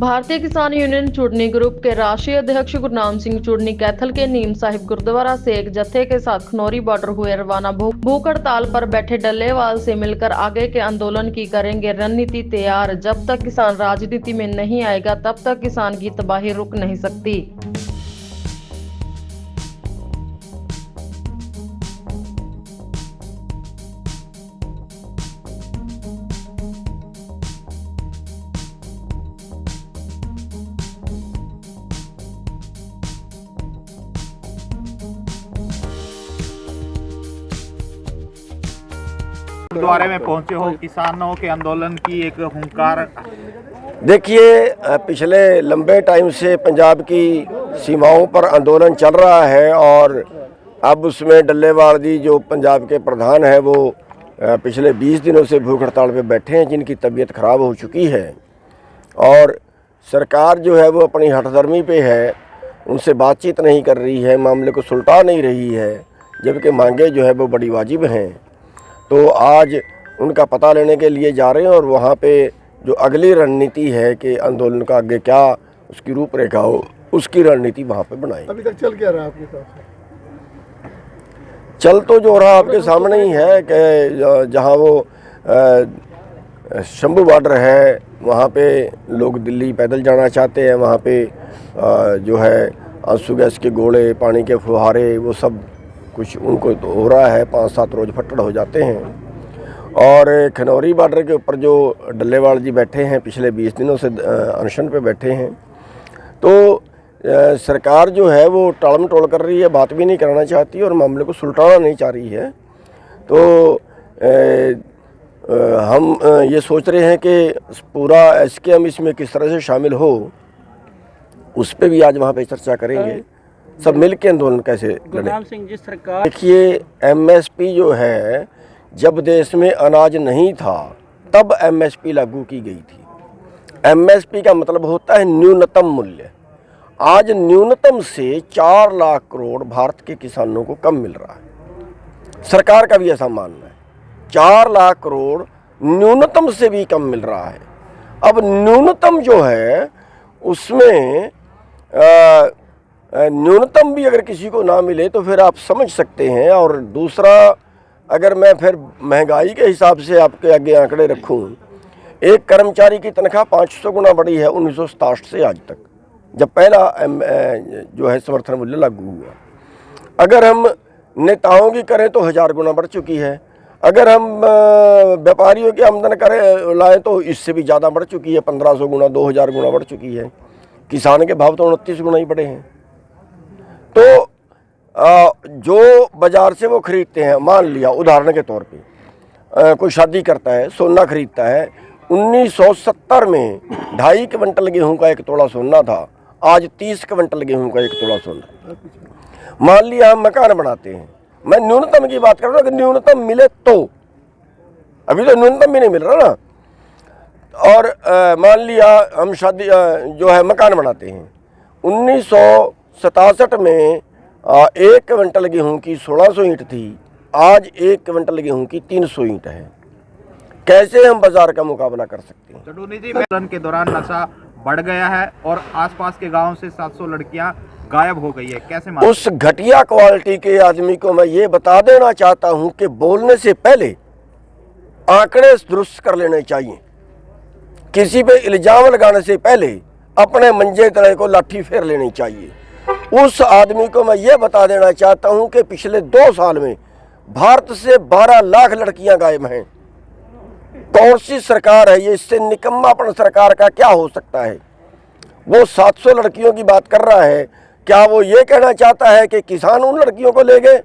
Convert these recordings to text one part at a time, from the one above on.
भारतीय किसान union चूड़नी group के राष्ट्रीय अध्यक्ष गुरनाम सिंह चूड़नी कैथल के नीम साहिब गुरुद्वारा से एक जत्थे के साथ खनौरी बॉर्डर हुए रवाना। भूख हड़ताल पर बैठे डल्लेवाल से मिलकर आगे के आंदोलन की करेंगे रणनीति तैयार। जब तक किसान राजनीति में नहीं आएगा तब तक किसान की तबाही रुक नहीं सकती। गुरुद्वारे में पहुंचे हो, किसानों के आंदोलन की एक हुंकार। देखिए, पिछले लंबे टाइम से पंजाब की सीमाओं पर आंदोलन चल रहा है और अब उसमें डल्लेवाल जी जो पंजाब के प्रधान हैं वो पिछले 20 दिनों से भूख हड़ताल पे बैठे हैं, जिनकी तबीयत ख़राब हो चुकी है और सरकार जो है वो अपनी हठधर्मी पे है, उनसे बातचीत नहीं कर रही है, मामले को सुलटा नहीं रही है, जबकि मांगे जो है वो बड़ी वाजिब हैं। तो आज उनका पता लेने के लिए जा रहे हैं और वहाँ पे जो अगली रणनीति है कि आंदोलन का आगे क्या उसकी रूपरेखा हो, उसकी रणनीति वहाँ पे बनाई। अभी तक चल क्या रहा है आपके साथ? चल तो जो रहा आपके सामने ही है कि जहाँ वो शंभू बॉर्डर है वहाँ पे लोग दिल्ली पैदल जाना चाहते हैं, वहाँ पे जो है आंसू गैस के गोले, पानी के फुहारे, वो सब कुछ उनको तो हो रहा है। 5-7 रोज़ फट्टड़ हो जाते हैं। और खनौरी बॉर्डर के ऊपर जो डल्लेवाल जी बैठे हैं, पिछले 20 दिनों से अनशन पे बैठे हैं, तो सरकार जो है वो टालम टोल कर रही है, बात भी नहीं करना चाहती और मामले को सुलटाना नहीं चाह रही है। तो हम ये सोच रहे हैं कि पूरा SKM इसमें किस तरह से शामिल हो, उस पर भी आज वहाँ पे चर्चा करेंगे। सब मिल के आंदोलन कैसे गुरनाम सिंह जी, सरकार देखिए, MSP जो है, जब देश में अनाज नहीं था तब MSP लागू की गई थी। MSP का मतलब होता है न्यूनतम मूल्य। आज न्यूनतम से 4 लाख करोड़ भारत के किसानों को कम मिल रहा है। सरकार का भी ऐसा मानना है, 4 लाख करोड़ न्यूनतम से भी कम मिल रहा है। अब न्यूनतम जो है उसमें न्यूनतम भी अगर किसी को ना मिले तो फिर आप समझ सकते हैं। और दूसरा, अगर मैं फिर महंगाई के हिसाब से आपके आगे आंकड़े रखूं, एक कर्मचारी की तनख्वाह 500 गुना बढ़ी है 1967 से आज तक, जब पहला जो है समर्थन मूल्य लागू हुआ। अगर हम नेताओं की करें तो 1000 गुना बढ़ चुकी है। अगर हम व्यापारियों की आमदन करें लाएँ तो इससे भी ज़्यादा बढ़ चुकी है, 1500 गुना, 2000 गुना बढ़ चुकी है। किसान के भाव तो 29 गुना ही बढ़े हैं। तो जो बाज़ार से वो ख़रीदते हैं, मान लिया उदाहरण के तौर पे कोई शादी करता है, सोना ख़रीदता है, 1970 में 2.5 क्विंटल गेहूं का 1 तोला सोना था, आज 30 क्विंटल गेहूं का 1 तोला सोना। मान लिया हम मकान बनाते हैं, मैं न्यूनतम की बात कर रहा हूँ कि न्यूनतम मिले तो, अभी तो न्यूनतम भी नहीं मिल रहा ना। और मान लिया हम शादी जो है मकान बनाते हैं, 1967 में 1 क्विंटल गेहूं की 1600 ईंट थी, आज 1 क्विंटल गेहूं की 300 ईंट है। कैसे हम बाजार का मुकाबला कर सकते हैं? चूड़नी जी, आंदोलन के दौरान नशा बढ़ गया है और आसपास के गांव से 700 लड़कियां गायब हो गई है, कैसे उस घटिया क्वालिटी के आदमी को मैं ये बता देना चाहता हूं कि बोलने से पहले आंकड़े दुरुस्त कर लेने चाहिए। किसी पे इल्जाम लगाने से पहले अपने मंजे तले को लाठी फेर लेनी चाहिए। उस आदमी को मैं ये बता देना चाहता हूं कि पिछले 2 साल में भारत से 12 लाख लड़कियां गायब हैं। कौन सी सरकार है ये? इससे निकम्मापन सरकार का क्या हो सकता है? वो 700 लड़कियों की बात कर रहा है, क्या वो ये कहना चाहता है कि किसान उन लड़कियों को ले गए?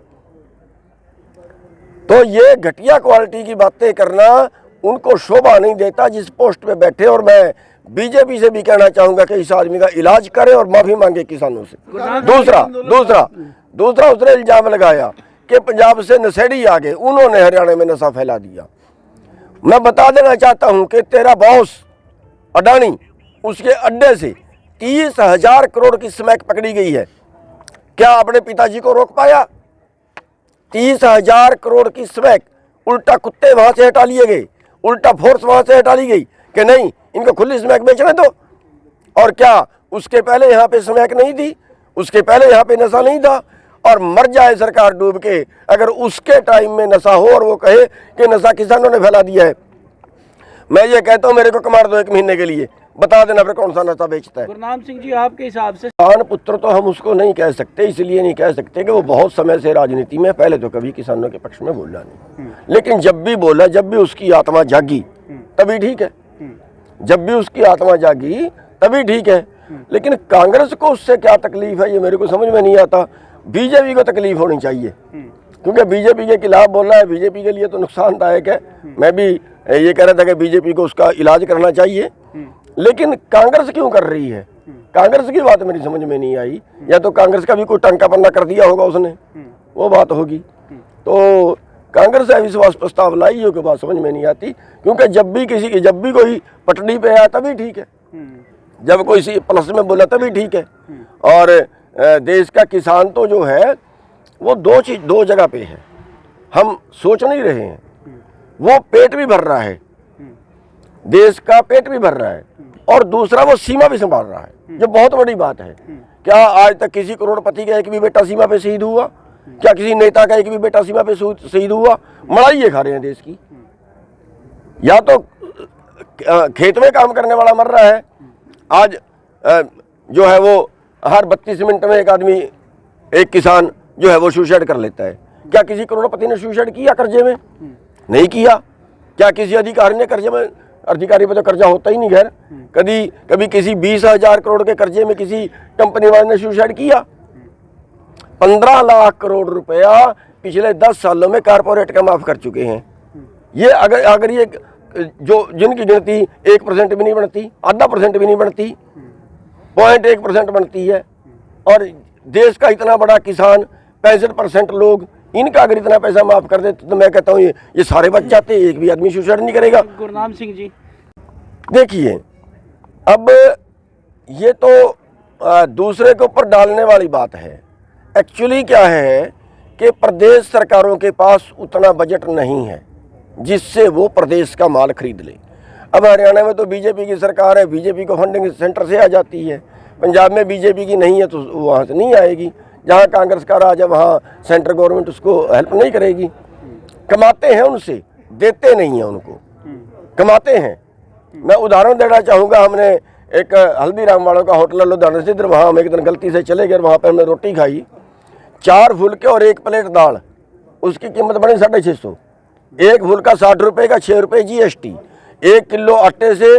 तो ये घटिया क्वालिटी की बातें करना उनको शोभा नहीं देता जिस पोस्ट पे बैठे। और मैं बीजेपी से भी कहना चाहूंगा कि इस आदमी का इलाज करे और माफी मांगे किसानों से। दूसरा उसने इल्जाम लगाया कि पंजाब से नशेड़ी आ गए, उन्होंने हरियाणा में नशा फैला दिया। मैं बता देना चाहता हूं कि तेरा बॉस अडानी, उसके अड्डे से 30,000 करोड़ की स्मैक पकड़ी गई है। क्या अपने पिताजी को रोक पाया? 30,000 करोड़ की स्मैक, उल्टा कुत्ते वहां से हटा लिए गए, उल्टा फोर्स वहां से हटा ली गई कि नहीं, इनको खुली स्मैक बेचने दो। और क्या उसके पहले यहाँ पे स्मैक नहीं थी? उसके पहले यहाँ पे नशा नहीं था? और मर जाए सरकार डूब के, अगर उसके टाइम में नशा हो और वो कहे कि नशा किसानों ने फैला दिया है, मैं ये कहता हूँ मेरे को कमार दो 1 महीने के लिए, बता देना फिर कौन सा नशा बेचता है। गुरनाम सिंह जी, आपके हिसाब से किसान पुत्र तो हम उसको नहीं कह सकते, इसलिए नहीं कह सकते कि वो बहुत समय से राजनीति में, पहले तो कभी किसानों के पक्ष में बोला नहीं, लेकिन जब भी बोला, जब भी उसकी आत्मा जागी तभी ठीक है, जब भी उसकी आत्मा जागी तभी ठीक है। लेकिन कांग्रेस को उससे क्या तकलीफ है ये मेरे को समझ में नहीं आता। बीजेपी को तकलीफ होनी चाहिए, क्योंकि बीजेपी के खिलाफ बोल रहा है, बीजेपी के लिए तो नुकसानदायक है। मैं भी ये कह रहा था कि बीजेपी को उसका इलाज करना चाहिए, लेकिन कांग्रेस क्यों कर रही है? कांग्रेस की बात मेरी समझ में नहीं आई। या तो कांग्रेस का भी कोई टंका पन्ना कर दिया होगा उसने, वो बात होगी। तो कांग्रेस अविश्वास प्रस्ताव लाई हो, की बात समझ में नहीं आती, क्योंकि जब भी कोई पटड़ी पे आया तभी ठीक है, जब कोई प्लस में बोला तभी ठीक है। और देश का किसान तो जो है वो दो जगह पे है, हम सोच नहीं रहे हैं। वो पेट भी भर रहा है, देश का पेट भी भर रहा है, और दूसरा वो सीमा भी संभाल रहा है, जो बहुत बड़ी बात है। क्या आज तक किसी करोड़पति का एक भी बेटा सीमा पे शहीद हुआ? क्या किसी नेता का एक भी बेटा सीमा पे शहीद हुआ? मलाई ये खा रहे हैं देश की। या तो खेत में काम करने वाला मर रहा है, आज जो है वो हर 32 मिनट में एक आदमी, एक किसान जो है वो सुसाइड कर लेता है। क्या किसी करोड़पति ने सुसाइड किया कर्जे में? नहीं किया। क्या किसी अधिकारी ने कर्जे में, अधिकारी पे तो कर्जा होता ही नहीं खैर, कभी किसी 20,000 करोड़ के कर्जे में किसी कंपनी वाले ने सुसाइड किया? 15 लाख करोड़ रुपया पिछले 10 सालों में कारपोरेट का माफ कर चुके हैं। ये अगर ये जो जिनकी गिनती 1% भी नहीं बनती, आधा % भी नहीं बनती, 0.1% बनती है, और देश का इतना बड़ा किसान 65% लोग, इनका अगर इतना पैसा माफ कर देते तो मैं कहता हूँ ये सारे बच जाते, एक भी आदमी सुसाइड नहीं करेगा। गुरनाम सिंह जी, देखिए अब ये तो दूसरे के ऊपर डालने वाली बात है। एक्चुअली क्या है कि प्रदेश सरकारों के पास उतना बजट नहीं है जिससे वो प्रदेश का माल खरीद ले। अब हरियाणा में तो बीजेपी की सरकार है, बीजेपी को फंडिंग सेंटर से आ जाती है। पंजाब में बीजेपी की नहीं है तो वहाँ से नहीं आएगी। जहाँ कांग्रेस का राज है वहाँ सेंट्रल गवर्नमेंट उसको हेल्प नहीं करेगी। कमाते हैं उनसे, देते नहीं हैं उनको, कमाते हैं। मैं उदाहरण देना चाहूँगा, हमने एक हल्दीराम वालों का होटल लुधियाना स्थित, वहाँ हम एक दिन गलती से चले गए, वहाँ पर हमने रोटी खाई, 4 फुलके और 1 प्लेट दाल, उसकी कीमत बनी 650। एक फुलका 60 रुपये का, 6 रुपये GST। 1 किलो आटे से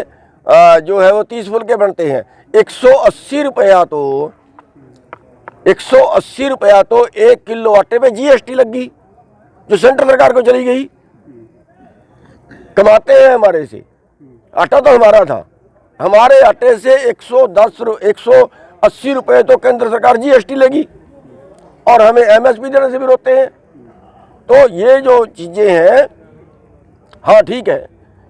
जो है वो 30 फुलके बनते हैं। 180 रुपया तो 1 किलो आटे पे GST लगी, जो सेंट्रल सरकार को चली गई। कमाते हैं हमारे से, आटा तो हमारा था, हमारे आटे से 180 रुपये तो केंद्र सरकार GST लेगी, और हमें MSP देने से भी रोकते हैं। तो ये जो चीज़ें हैं, हाँ ठीक है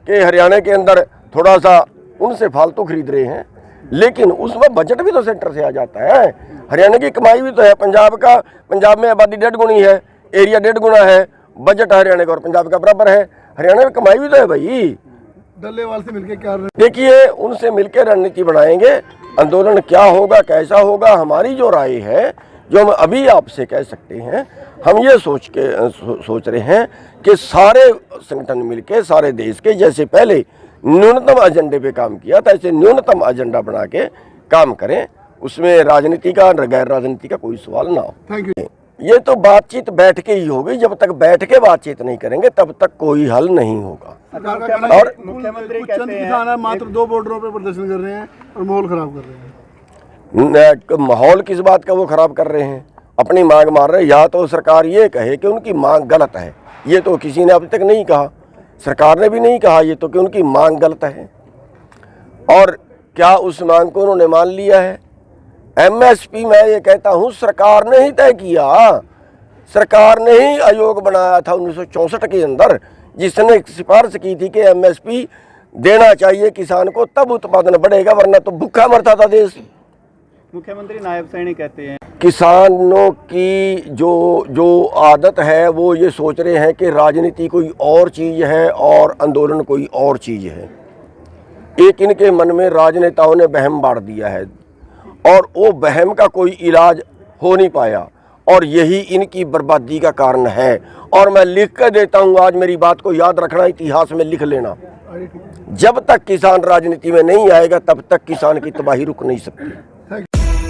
कि हरियाणा के अंदर थोड़ा सा उनसे फालतू खरीद रहे हैं, लेकिन उसमें बजट भी तो सेंटर से आ जाता है। हरियाणा की कमाई भी तो है, पंजाब में आबादी 1.5 गुनी है, एरिया 1.5 गुना है, बजट हरियाणा का और पंजाब का बराबर है। हरियाणा में कमाई भी तो है भाई। डल्लेवाल से मिलकर क्या देखिए, उनसे मिलकर रणनीति बनाएंगे, आंदोलन क्या होगा, कैसा होगा। हमारी जो राय है, जो हम अभी आपसे कह सकते हैं, हम ये सोच रहे हैं कि सारे संगठन मिलके, सारे देश के, जैसे पहले न्यूनतम एजेंडे पे काम किया था, ऐसे न्यूनतम एजेंडा बना के काम करें। उसमें राजनीति का, गैर राजनीति का कोई सवाल ना हो। Thank you. ये तो बातचीत बैठ के ही होगी, जब तक बैठ के बातचीत नहीं करेंगे तब तक कोई हल नहीं होगा। और मुख्यमंत्री चंद किसान है, मात्र 2 बॉर्डरों पर प्रदर्शन कर रहे हैं और माहौल खराब कर रहे हैं। माहौल किस बात का वो खराब कर रहे हैं? अपनी मांग मार रहे हैं। या तो सरकार ये कहे कि उनकी मांग गलत है, ये तो किसी ने अभी तक नहीं कहा, सरकार ने भी नहीं कहा ये तो, कि उनकी मांग गलत है। और क्या उस मांग को उन्होंने मान लिया है? MSP मैं ये कहता हूँ सरकार ने ही तय किया, सरकार ने ही आयोग बनाया था 1964 के अंदर, जिसने सिफारिश की थी कि MSP देना चाहिए किसान को, तब उत्पादन बढ़ेगा, वरना तो भूखा मरता था देश। मुख्यमंत्री नायब सैनिक कहते हैं। किसानों की जो आदत है, वो ये सोच रहे हैं कि राजनीति कोई और चीज़ है और आंदोलन कोई और चीज़ है। एक इनके मन में राजनेताओं ने वहम बांट दिया है और वो वहम का कोई इलाज हो नहीं पाया और यही इनकी बर्बादी का कारण है। और मैं लिख कर देता हूँ, आज मेरी बात को याद रखना, इतिहास में लिख लेना, जब तक किसान राजनीति में नहीं आएगा तब तक किसान की तबाही रुक नहीं सकती।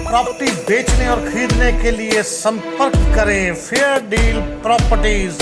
प्रॉपर्टी बेचने और खरीदने के लिए संपर्क करें फेयर डील प्रॉपर्टीज।